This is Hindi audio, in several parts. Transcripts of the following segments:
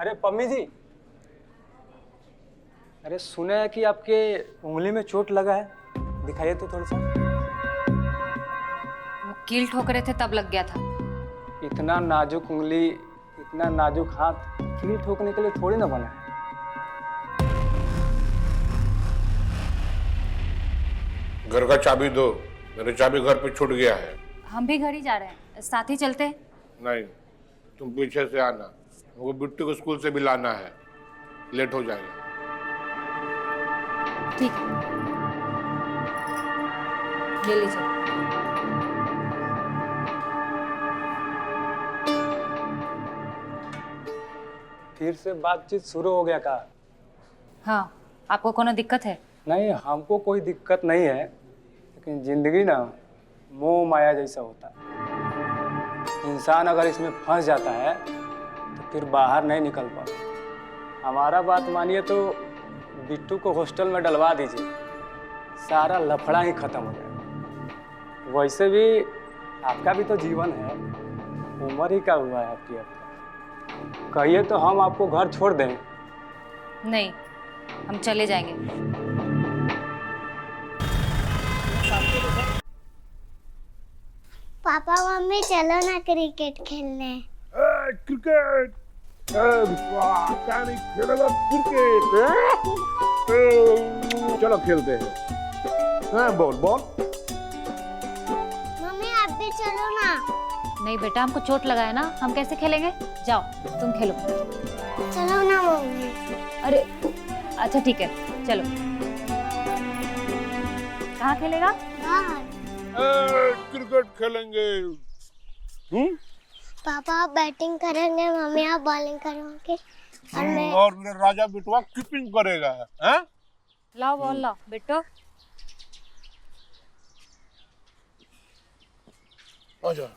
अरे पम्मी जी, अरे सुना है कि आपके उंगली में चोट लगा है, दिखाइए तो थोड़ा सा। वो कील ठोक रहे थे तब लग गया था। इतना नाजुक उंगली, इतना नाजुक हाथ कील ठोकने के लिए थोड़ी ना बना है। घर का चाबी दो, मेरे चाबी घर पे छूट गया है। हम भी घर ही जा रहे हैं, साथ ही चलते हैं। नहीं, तुम पीछे से आना, वो बिट्टू को स्कूल से भी लाना है, लेट हो जाएगा। ठीक है, ले लीजिए। फिर से बातचीत शुरू हो गया का? हाँ, आपको कोनो दिक्कत है? नहीं, हमको कोई दिक्कत नहीं है, लेकिन जिंदगी ना मोह माया जैसा होता है। इंसान अगर इसमें फंस जाता है तो फिर बाहर नहीं निकल पाता। हमारा बात मानिए तो बिट्टू को हॉस्टल में डलवा दीजिए, सारा लफड़ा ही खत्म हो जाएगा। वैसे भी आपका भी तो जीवन है, उम्र ही का हुआ है आपकी। अब कहिए तो हम आपको घर छोड़ दें? नहीं, हम चले जाएंगे। पापा मम्मी चलो ना क्रिकेट खेलने। क्रिकेट? क्या नहीं खेलेगा क्रिकेट? चलो खेलते हैं। Ball ball. मम्मी आप भी चलो ना। नहीं बेटा, हमको चोट लगा है ना, हम कैसे खेलेंगे? जाओ तुम खेलो। चलो ना मम्मी। अरे अच्छा ठीक है, चलो। कहाँ खेलेगा? बाहर। क्रिकेट खेलेंगे। पापा आप बैटिंग करेंगे, मम्मी आप बॉलिंग करोगे और मैं। और मेरा राजा बिटवा कीपिंग करेगा। हैं? लाओ बॉल लाओ बेटो। आजा।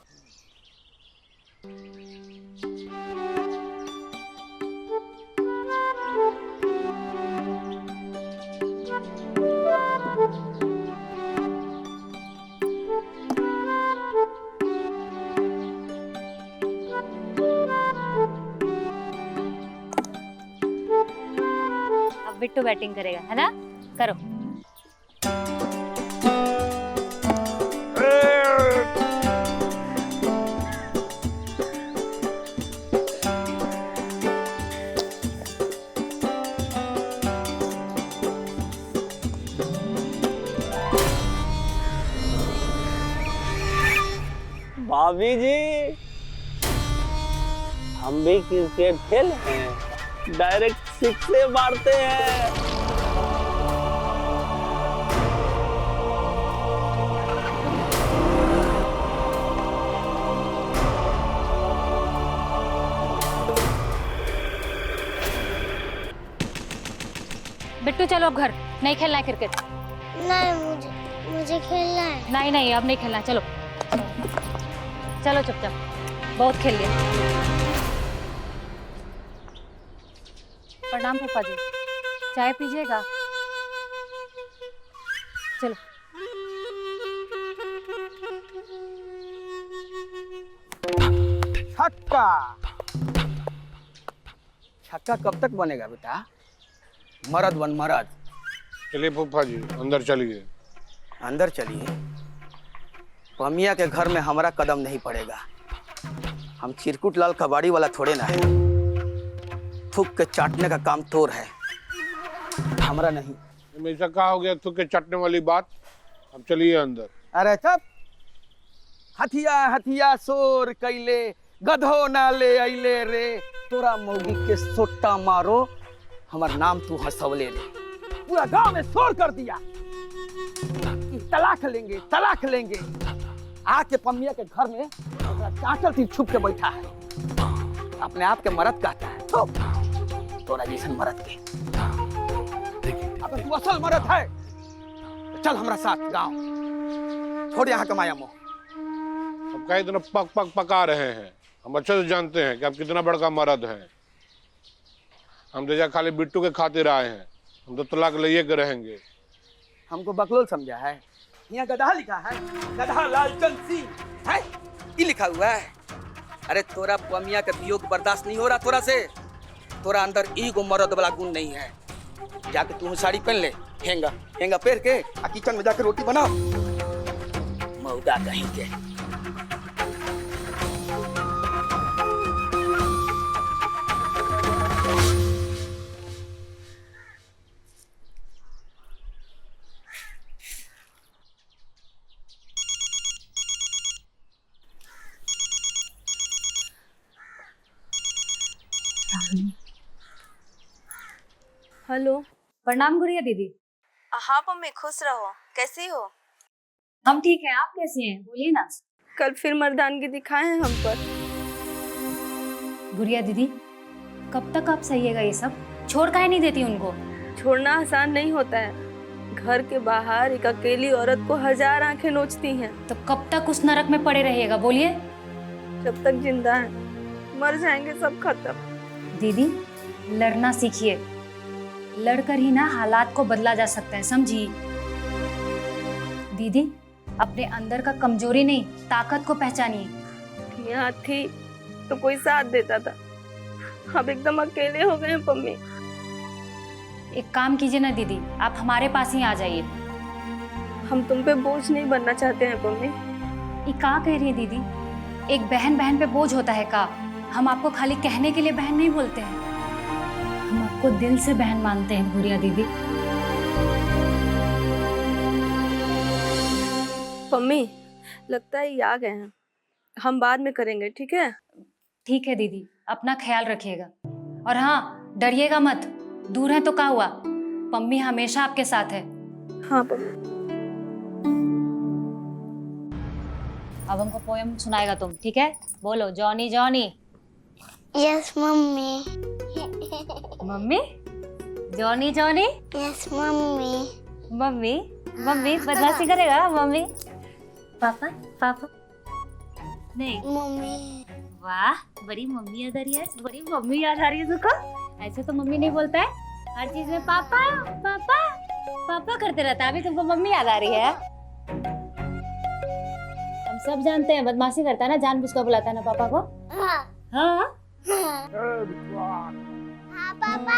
अब बिट्टू बैटिंग करेगा, है ना? करो। भाभी जी, हम भी क्रिकेट खेल रहे हैं, डायरेक्ट सिक्स से मारते हैं। बिट्टू चलो अब घर, नहीं खेलना है क्रिकेट। नहीं मुझे खेलना है। नहीं नहीं, अब नहीं खेलना है, चलो चलो चुपचाप, बहुत खेल लिया। प्रणाम पापा जी, चाय पीजिएगा? चलो। छक्का। छक्का कब तक बनेगा बेटा? मर्द बन मर्द। चलिए फूफा जी, अंदर चलिए। अंदर चलिए। पमिया के घर में हमारा कदम नहीं पड़ेगा। हम चिरकुट लाल कबाड़ी वाला थोड़े ना है। थूक के चाटने का काम तोर है, हमारा नहीं। हमेशा कहा हो गया थूक के चाटने वाली बात। अब चलिए अंदर। अरे चुप। हथिया हथिया शोर कैले, गधो ना ले अइले रे, तोरा मौगी के सोट्टा मारो, हमार नाम तू हंसवले रे। पूरा गांव में शोर कर दिया कि तलाक लेंगे तलाक लेंगे। आके पमिया के घर में चाटल तीर छुप के बैठा है, अपने आप के मर्द कहता है। तोरा जैसन मर्द के अब तू असल मर्द है तो चल हमरा साथ गांव, छोड़ यहाँ कमाया मोह। अब कहीं इतना पक पक पका रहे हैं, हम अच्छे से जानते हैं कि आप कितना बड़का मर्द हैं। हम तो यहाँ खाली बिट्टू के खातिर आए हैं, हम तो तलाक लिए के रहेंगे। हमको बकलोल समझा है? यहाँ गधा लिखा है, गधा लालचंद सिंह है, ये लिखा हुआ है। अरे तोरा पमिया के वियोग बर्दाश्त नहीं हो रहा तोरा से, तोरा अंदर एगो मर्द वाला गुण नहीं है। जाके तू साड़ी पहन ले, हेंगा हेंगा पहन के आ किचन में जाके रोटी बनाओ। मौगा कहीं के। हेलो। प्रणाम गुड़िया दीदी। हाँ मम्मी, खुश रहो। कैसी हो? हम ठीक हैं, आप कैसी हैं? बोलिए ना। कल फिर मर्दानगी दिखाए हैं हम पर। गुड़िया दीदी, कब तक आप सहिएगा ये सब? छोड़ काहे नहीं देती उनको? छोड़ना आसान नहीं होता है। घर के बाहर एक अकेली औरत को 1000 आंखें नोचती हैं। तो कब तक उस नरक में पड़े रहिएगा? बोलिए। जब तक जिंदा है, मर जाएंगे सब खत्म। दीदी, लड़ना सीखिए। लड़कर ही ना हालात को बदला जा सकता है, समझी? दीदी, अपने अंदर का कमजोरी नहीं, ताकत को पहचानिए। यहाँ थी तो कोई साथ देता था, अब एकदम अकेले हो गए हैं पम्मी। एक काम कीजिए ना दीदी, आप हमारे पास ही आ जाइए। हम तुम पे बोझ नहीं बनना चाहते हैं पम्मी। ये का कह रही है दीदी? एक बहन बहन पे बोझ होता है का? हम आपको खाली कहने के लिए बहन नहीं बोलते हैं, हम आपको दिल से बहन मानते हैं गुड़िया दीदी। पम्मी, लगता है ये आ गए हैं। हम बाद में करेंगे, ठीक है? ठीक है दीदी, अपना ख्याल रखिएगा। और हाँ, डरिएगा मत। दूर है तो क्या हुआ, पम्मी हमेशा आपके साथ है। हाँ पम्मी। अब हमको पोयम सुनाएगा तुम, ठीक है? बोलो, Johnny Johnny. Yes mummy. Mummy, Johnny Johnny. Yes mummy. Mummy mummy बदमाशी करेगा मम्मी। पापा पापा नहीं। मम्मी। वाह, बड़ी मम्मी याद आ रही है, बड़ी मम्मी याद आ रही है तुमको। ऐसे तो मम्मी नहीं बोलता है, हर चीज में पापा पापा पापा करते रहता है। अभी तुमको मम्मी याद आ रही है। हम सब जानते हैं बदमाशी करता है ना, जानबूझकर बुलाता है ना पापा को। हाँ। हाँ हाँ पापा।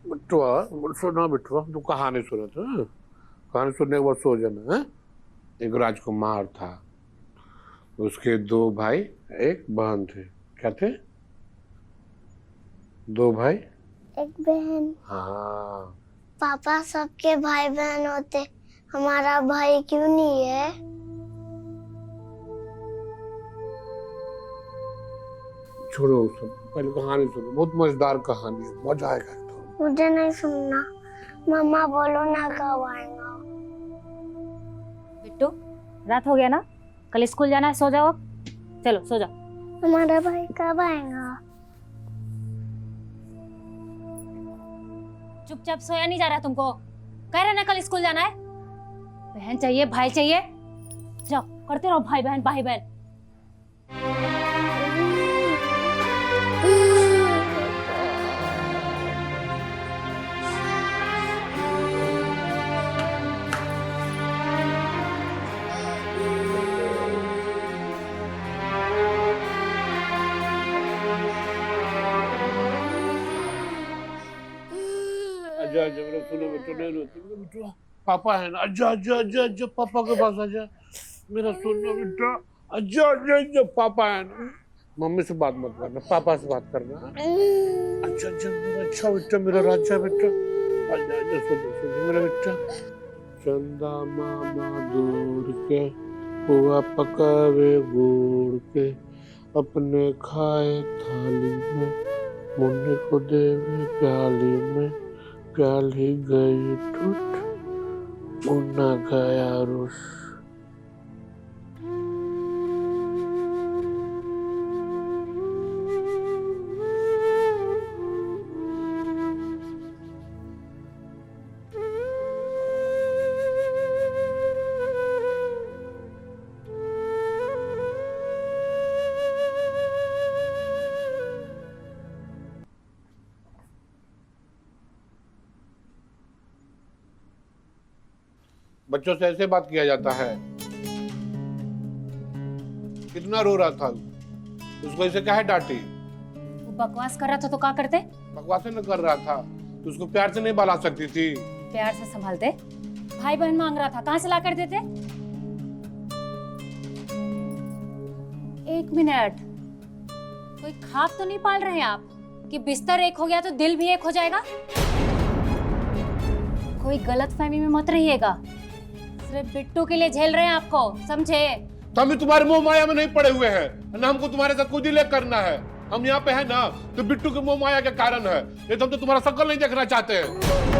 बिट्टुआ सुना, बिट्टुआ तू कहानी सुना था। कहानी सुनने के बाद सो जाना है। एक राजकुमार था, उसके 2 भाई एक बहन थे। क्या थे? 2 भाई एक बहन। हाँ। पापा, सबके भाई बहन होते, हमारा भाई क्यों नहीं है? छोड़ो सब, पहले कहानी सुनो, बहुत मजेदार कहानी है, मजा आएगा एकदम। मुझे नहीं सुनना। मम्मा बोलो ना कब आएगा। बिट्टू, रात हो गया ना, कल स्कूल जाना है, सो जाओ अब। चलो सो जाओ। हमारा भाई कब आएगा? चुपचाप सोया नहीं जा रहा तुमको? कह रहे ना कल स्कूल जाना है। बहन चाहिए, भाई चाहिए, जाओ करते रहो भाई बहन भाई बहन। आजा आजा मेरा सुनो बेटा, नहीं रोती मेरा बेटा, पापा है ना। आजा आजा आजा आजा पापा के पास आजा मेरा सुनो बेटा। आजा आजा आजा पापा है ना। मम्मी से बात मत करना, पापा से बात करना। अच्छा अच्छा मेरा अच्छा बेटा, मेरा राजा बेटा। आजा आजा सुनो सुनो मेरा बेटा। चंदा मामा दूर के हुआ पकावे गुड़ के, अपने खाए थाली में, मुन्ने को देवे प्याली में, प्याली गई टूट, मुन्ना गया रुस। बच्चों से ऐसे बात किया जाता है? कितना रो रहा था, उसको ऐसे काहे डांटी? वो बकवास कर रहा था तो क्या करते? बकवास न कर रहा था तो उसको प्यार से नहीं बुला सकती थी? प्यार से संभालते। भाई बहन मांग रहा था, कहाँ से ला कर देते? एक मिनट, कोई खाब तो नहीं पाल रहे हैं आप कि बिस्तर एक हो गया तो दिल भी एक हो जाएगा? कोई गलतफहमी में मत रहिएगा, सिर्फ बिट्टू के लिए झेल रहे हैं आपको, समझे? तो हम भी तुम्हारे मोह माया में नहीं पड़े हुए हैं ना, हमको तुम्हारे साथ कुछ डिले करना है। हम यहाँ पे है ना तो बिट्टू के मोह माया के कारण है, नहीं तो हम तो तुम्हारा शक्ल नहीं देखना चाहते हैं।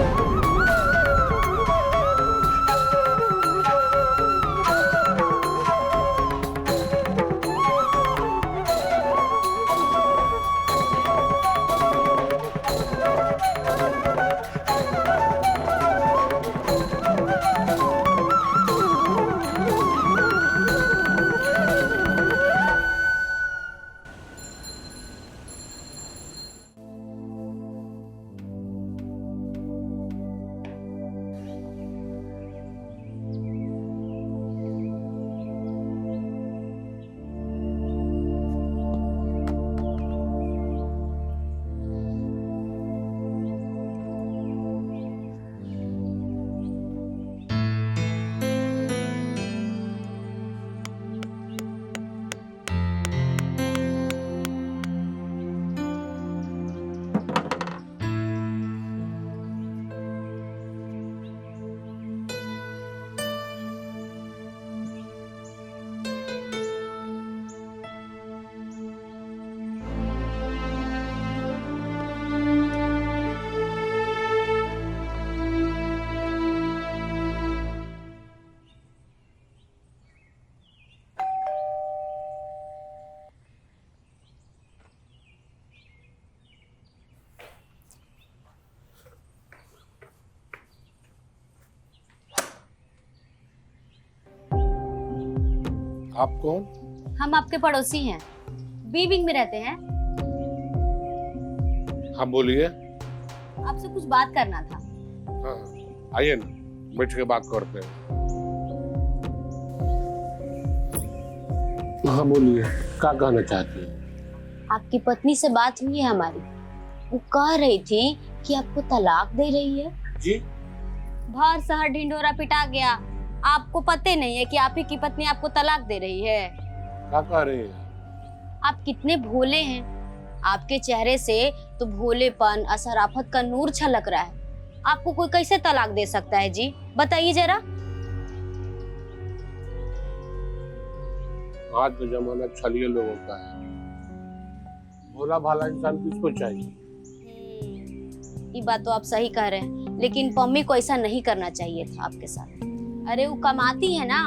आप कौन? हम आपके पड़ोसी हैं, बी विंग में रहते हैं। हाँ बोलिए। आपसे कुछ बात करना था। हाँ आइए ना, बैठ के बात करते हैं। हाँ बोलिए, क्या कहना चाहती हैं? आपकी पत्नी से बात हुई है हमारी, वो कह रही थी कि आपको तलाक दे रही है। जी? भर शहर ढिंढोरा पिटा गया, आपको पता नहीं है कि आप ही की पत्नी आपको तलाक दे रही है। क्या कह रही है? आप कितने भोले हैं, आपके चेहरे से तो भोलेपन और शराफत का नूर छलक रहा है। आपको कोई कैसे तलाक दे सकता है जी, बताइए जरा। आज का जमाना छलिए लोगों का है, भोला भाला इंसान किसको चाहिए? ये बात तो आप सही कह रहे हैं, लेकिन पम्मी को ऐसा नहीं करना चाहिए था आपके साथ। अरे वो कमाती है ना,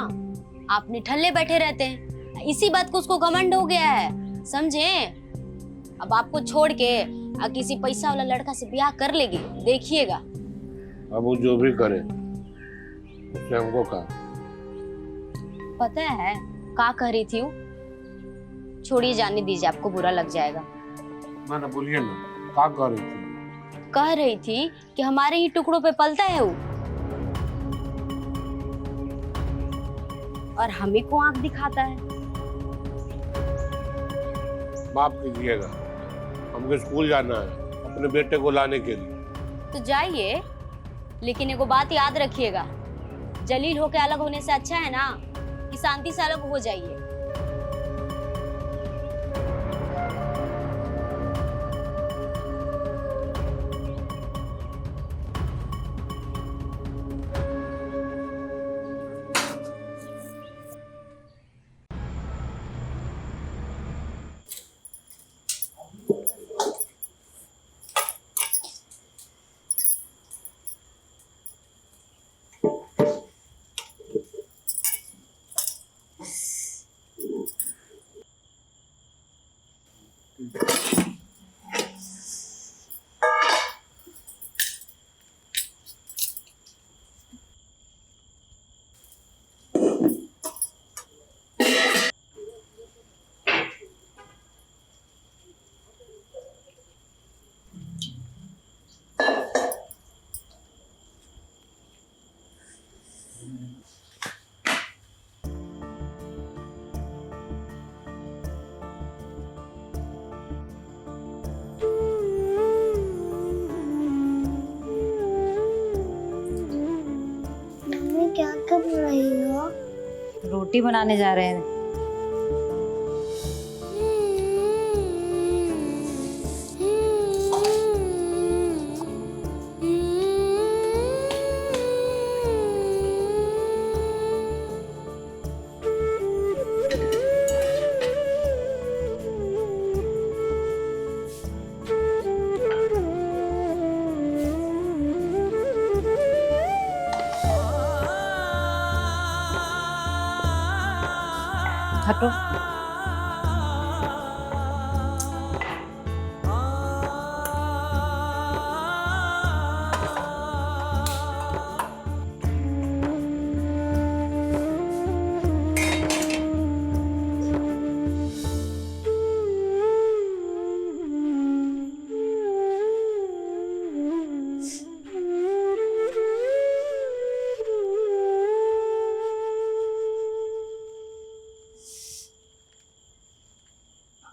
आप निठल्ले बैठे रहते हैं, इसी बात को उसको घमंड हो गया है, समझे? अब आपको छोड़ के किसी पैसा वाला लड़का से ब्याह कर लेगी, देखिएगा। अब वो जो भी करे उससे हमको कहा। पता है क्या कह रही थी वो? छोड़िए, जाने दीजिए, आपको बुरा लग जाएगा। ना बोलिए ना, क्या कह रही थी? कह रही थी कि हमारे ही टुकड़ों पे पलता है वो, और हमें को आंख दिखाता है। माफ कीजिएगा, हमको स्कूल जाना है अपने बेटे को लाने के लिए। तो जाइए, लेकिन एगो बात याद रखिएगा, जलील होके अलग होने से अच्छा है ना कि शांति से अलग हो जाइए। रोटी बनाने जा रहे हैं। हटो।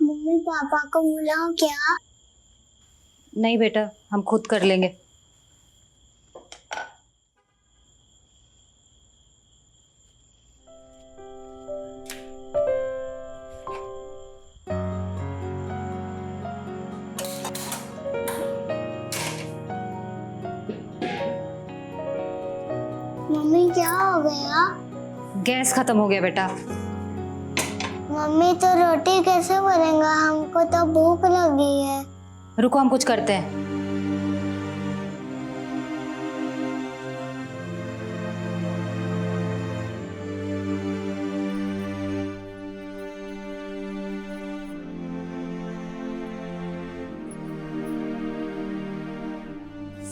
मम्मी पापा को बुलाओ क्या? नहीं बेटा, हम खुद कर लेंगे। मम्मी क्या हो गया? गैस खत्म हो गया बेटा। मम्मी तो रोटी कैसे बनेगा? हमको तो भूख लगी है। रुको, हम कुछ करते हैं।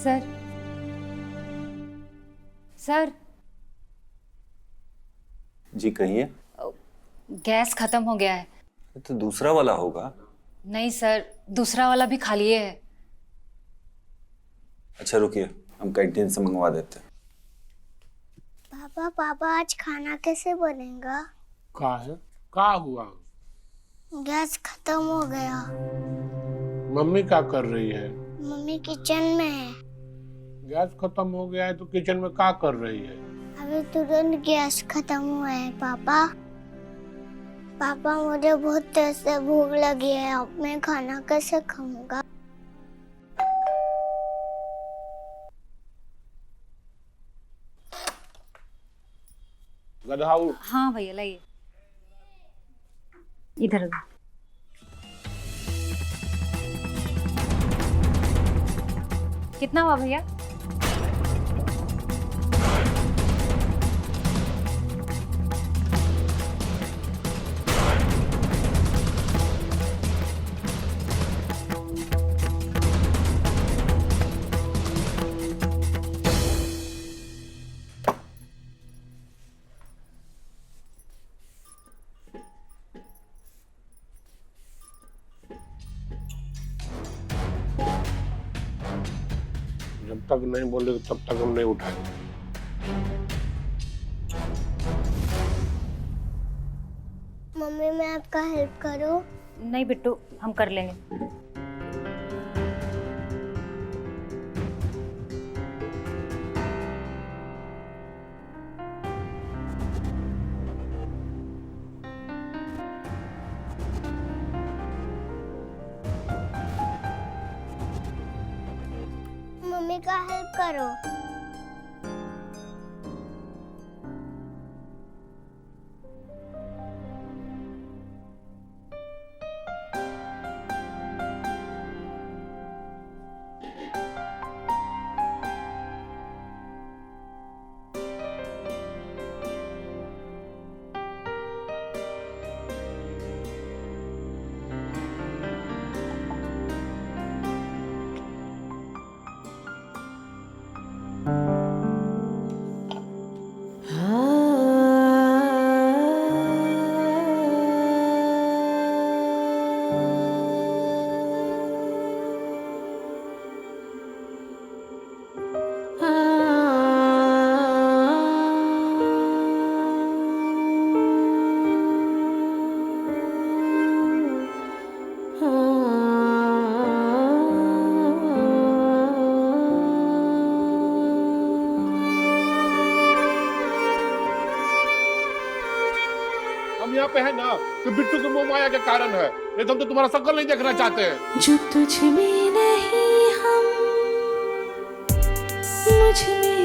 सर, सर, जी कहिए। गैस खत्म हो गया है। तो दूसरा वाला होगा। नहीं सर, दूसरा वाला भी खाली है। अच्छा रुकिए, हम कैंटीन से मंगवा देते हैं। पापा पापा आज खाना कैसे बनेगा? का है? का हुआ? गैस खत्म हो गया। मम्मी क्या कर रही है? मम्मी किचन में है। गैस खत्म हो गया है तो किचन में क्या कर रही है? अभी तुरंत गैस खत्म हुआ है पापा। पापा मुझे बहुत तेज से भूख लगी है, अब मैं खाना कैसे खाऊंगा? गधा उठ। हाँ भैया लाइए, इधर। कितना हुआ भैया? जब तक नहीं बोले तब तक हम नहीं उठाएंगे। मम्मी मैं आपका हेल्प करूं? नहीं बिट्टू, हम कर लेंगे। मम्मी का हेल्प करो। हम यहाँ पे है ना तो बिट्टू के मोह माया के कारण है, नहीं तो हम तो तुम्हारा शक्ल नहीं देखना चाहते हैं। जो तुझ में नहीं हम मुझ में